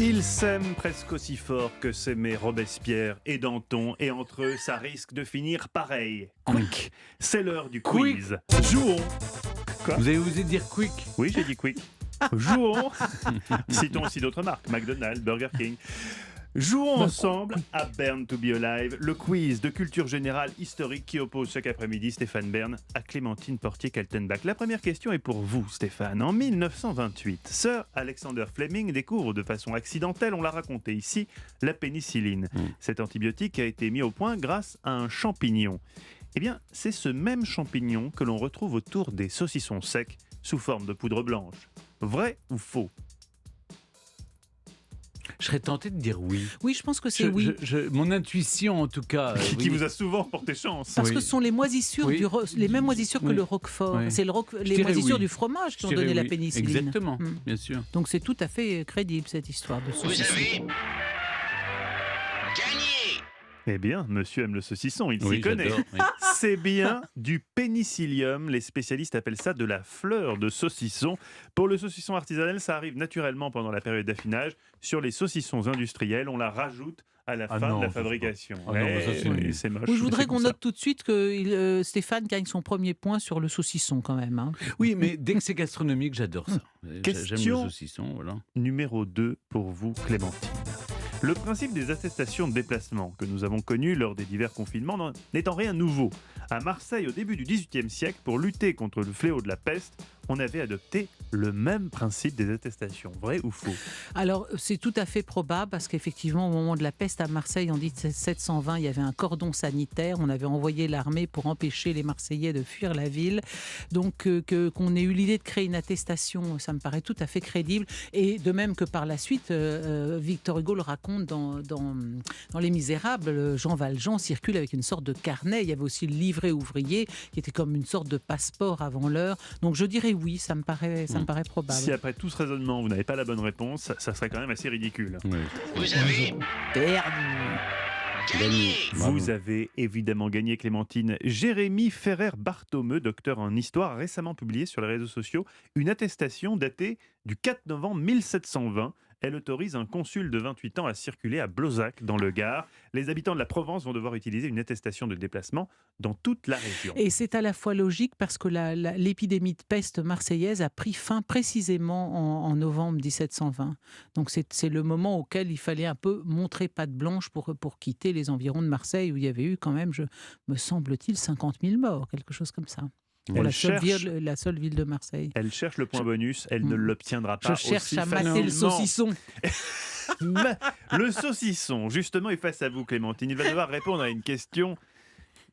Ils s'aiment presque aussi fort que s'aimaient Robespierre et Danton, et entre eux, ça risque de finir pareil. Quick, c'est l'heure du quiz. Jouons. Quoi ? Vous avez osé dire quick? Oui, j'ai dit quick. Jouons. Citons aussi d'autres marques, McDonald's, Burger King. Jouons ensemble à Bern to be Alive, le quiz de culture générale historique qui oppose chaque après-midi Stéphane Bern à Clémentine Portier-Kaltenbach. La première question est pour vous, Stéphane. En 1928, Sir Alexander Fleming découvre de façon accidentelle, on l'a raconté ici, la pénicilline. Cet antibiotique a été mis au point grâce à un champignon. Eh bien, c'est ce même champignon que l'on retrouve autour des saucissons secs sous forme de poudre blanche. Vrai ou faux ? Je serais tenté de dire oui. Oui, je pense que c'est oui. Mon intuition, en tout cas. Qui vous a souvent porté chance. Parce que ce sont les moisissures, les mêmes moisissures que le roquefort. Oui. C'est les moisissures oui. du fromage qui ont donné la pénicilline. Exactement, bien sûr. Donc c'est tout à fait crédible cette histoire de saucisson. Vous avez gagné. Eh bien, monsieur aime le saucisson, il s'y Oui, connaît. j'adore, oui. C'est bien du pénicillium. Les spécialistes appellent ça de la fleur de saucisson. Pour le saucisson artisanal, ça arrive naturellement pendant la période d'affinage. Sur les saucissons industriels, on la rajoute à la fin de la fabrication. C'est moche. Oui, je voudrais c'est qu'on comme ça. note tout de suite que Stéphane gagne son premier point sur le saucisson quand même. Hein. Oui, mais dès que c'est gastronomique, j'adore ça. J'aime Question le saucisson, voilà. Numéro 2 pour vous, Clémentine. Le principe des attestations de déplacement que nous avons connu lors des divers confinements n'est en rien nouveau. À Marseille, au début du XVIIIe siècle, pour lutter contre le fléau de la peste, on avait adopté le même principe des attestations. Vrai ou faux ? Alors, c'est tout à fait probable parce qu'effectivement, au moment de la peste à Marseille, en 1720, il y avait un cordon sanitaire. On avait envoyé l'armée pour empêcher les Marseillais de fuir la ville. Donc, qu'on ait eu l'idée de créer une attestation, ça me paraît tout à fait crédible. Et de même que par la suite, Victor Hugo le raconte dans Les Misérables, Jean Valjean circule avec une sorte de carnet. Il y avait aussi le livret ouvrier qui était comme une sorte de passeport avant l'heure. Donc, je dirais oui, ça me paraît probable. Si après tout ce raisonnement, vous n'avez pas la bonne réponse, ça serait quand même assez ridicule. Oui. Vous avez gagné. Vous avez évidemment gagné, Clémentine. Jérémy Ferrer-Barthomeu, docteur en histoire, a récemment publié sur les réseaux sociaux une attestation datée du 4 novembre 1720. Elle autorise un consul de 28 ans à circuler à Blozac, dans le Gard. Les habitants de la Provence vont devoir utiliser une attestation de déplacement dans toute la région. Et c'est à la fois logique parce que l'épidémie de peste marseillaise a pris fin précisément en novembre 1720. Donc c'est le moment auquel il fallait un peu montrer patte blanche pour quitter les environs de Marseille, où il y avait eu quand même, me semble-t-il, 50 000 morts, quelque chose comme ça. Pour la seule ville de Marseille. Elle cherche le point bonus, elle ne l'obtiendra pas Je cherche aussi à mater facilement. le saucisson. Le saucisson, justement, est face à vous, Clémentine. Il va devoir répondre à une question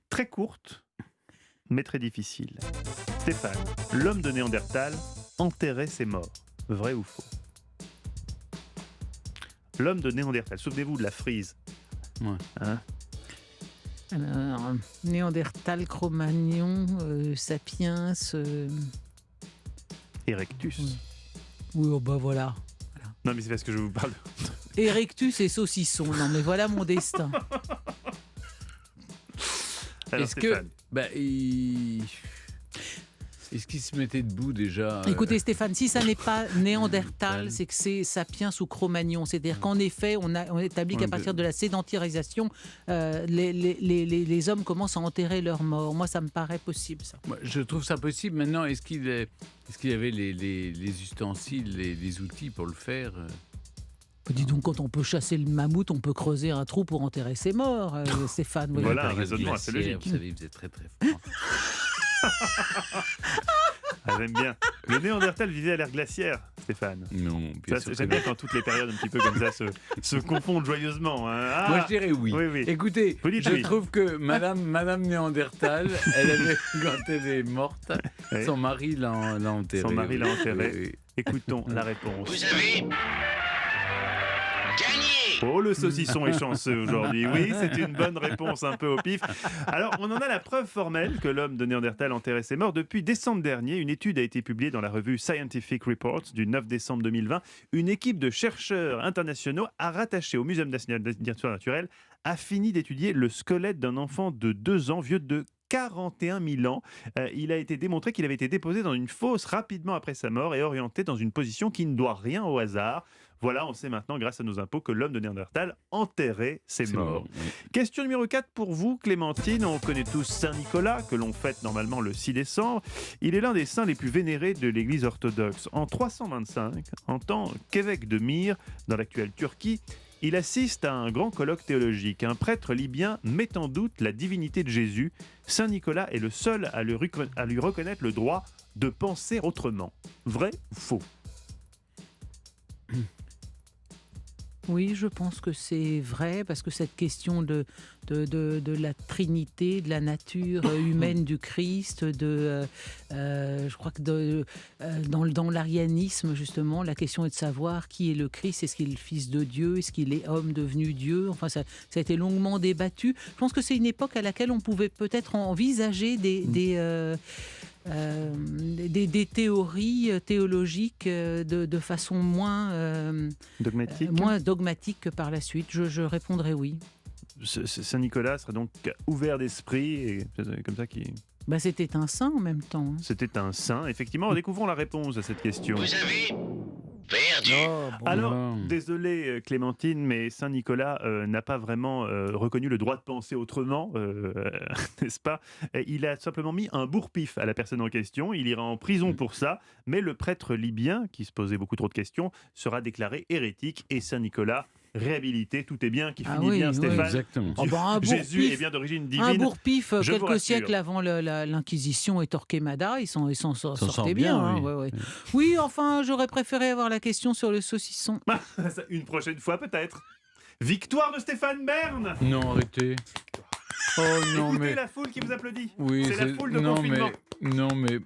très courte, mais très difficile. Stéphane, l'homme de Néandertal enterrait ses morts. Vrai ou faux ? L'homme de Néandertal, souvenez-vous de la frise. Ouais. Hein ? Alors, Néandertal, Cro-Magnon, Sapiens... Erectus. Oui, oh bah voilà. Non, mais c'est parce que je vous parle. Erectus et saucisson. Non, mais voilà mon destin. Alors, Est-ce Stéphane, Est-ce qu'il se mettait debout déjà Écoutez Stéphane, si ça n'est pas Néandertal, c'est que c'est Sapiens ou Cro-Magnon. C'est-à-dire qu'en effet, on établit qu'à partir de la sédentarisation, les hommes commencent à enterrer leurs morts. Moi, ça me paraît possible, ça. Moi, je trouve ça possible. Maintenant, est-ce qu'il avait les ustensiles, les outils pour le faire Dis donc, quand on peut chasser le mammouth, on peut creuser un trou pour enterrer ses morts, Stéphane. Oui. Voilà un Période raisonnement assez glaciaire, logique. Vous savez, il faisait très très froid. Ah, j'aime bien. Le Néandertal vivait à l'ère glaciaire, Stéphane. Non, bien Ça, sûr. j'aime bien quand toutes les périodes un petit peu comme ça se confondent joyeusement. Hein. Ah, Moi, je dirais oui. Oui. Écoutez, Vous dites je oui. trouve que Madame Néandertal, elle avait, quand elle est morte, Oui. son mari l'a enterrée. Son mari l'a enterrée. Oui. Écoutons la réponse. Vous avez gagné. Oh, le saucisson est chanceux aujourd'hui. Oui, c'est une bonne réponse un peu au pif. Alors, on en a la preuve formelle que l'homme de Néandertal enterrait ses morts. Depuis décembre dernier, une étude a été publiée dans la revue Scientific Reports du 9 décembre 2020. Une équipe de chercheurs internationaux a rattaché au Muséum d'histoire naturelle a fini d'étudier le squelette d'un enfant de 2 ans, vieux de 41 000 ans. Il a été démontré qu'il avait été déposé dans une fosse rapidement après sa mort et orienté dans une position qui ne doit rien au hasard. Voilà, on sait maintenant, grâce à nos impôts, que l'homme de Néandertal enterrait ses C'est morts. mort, oui. Question numéro 4 pour vous, Clémentine. On connaît tous Saint-Nicolas, que l'on fête normalement le 6 décembre. Il est l'un des saints les plus vénérés de l'Église orthodoxe. En 325, en tant qu'évêque de Myre, dans l'actuelle Turquie, il assiste à un grand colloque théologique. Un prêtre libyen met en doute la divinité de Jésus. Saint Nicolas est le seul à lui reconnaître le droit de penser autrement. Vrai ou faux? Oui, je pense que c'est vrai, parce que cette question de la Trinité, de la nature humaine du Christ, je crois que dans l'arianisme, justement, la question est de savoir qui est le Christ, est-ce qu'il est le Fils de Dieu, est-ce qu'il est homme devenu Dieu, enfin ça a été longuement débattu. Je pense que c'est une époque à laquelle on pouvait peut-être envisager des théories théologiques de façon moins dogmatique que par la suite. Je répondrai oui. Saint-Nicolas serait donc ouvert d'esprit, et c'est comme ça qu'il... C'était un saint en même temps. C'était un saint, effectivement. Découvrons la réponse à cette question. Vous avez perdu. Alors, non. désolé Clémentine, mais Saint-Nicolas n'a pas vraiment reconnu le droit de penser autrement, n'est-ce pas? Il a simplement mis un bourre-pif à la personne en question. Il ira en prison pour ça, mais le prêtre libyen, qui se posait beaucoup trop de questions, sera déclaré hérétique et Saint-Nicolas réhabilité. Tout est bien, qui finit bien, Stéphane. Exactement. Un Jésus bourre-pif. est bien d'origine divine. Un bourre-pif, je vous quelques rassure. siècles avant l'Inquisition et Torquemada, ils s'en sort sortaient bien, bien. oui. Ouais, ouais. Oui, enfin, j'aurais préféré avoir la question sur le saucisson. Une prochaine fois peut-être. Victoire de Stéphane Bern. Non, arrêtez. Oh non, Écoutez mais... la foule qui vous applaudit. Oui, c'est la foule de non, confinement. non, mais...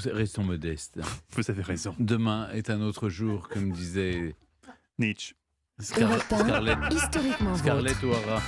Restons modestes. Vous avez raison. Demain est un autre jour, comme disait Nietzsche. Scarlett Historiquement vôtre. O'Hara.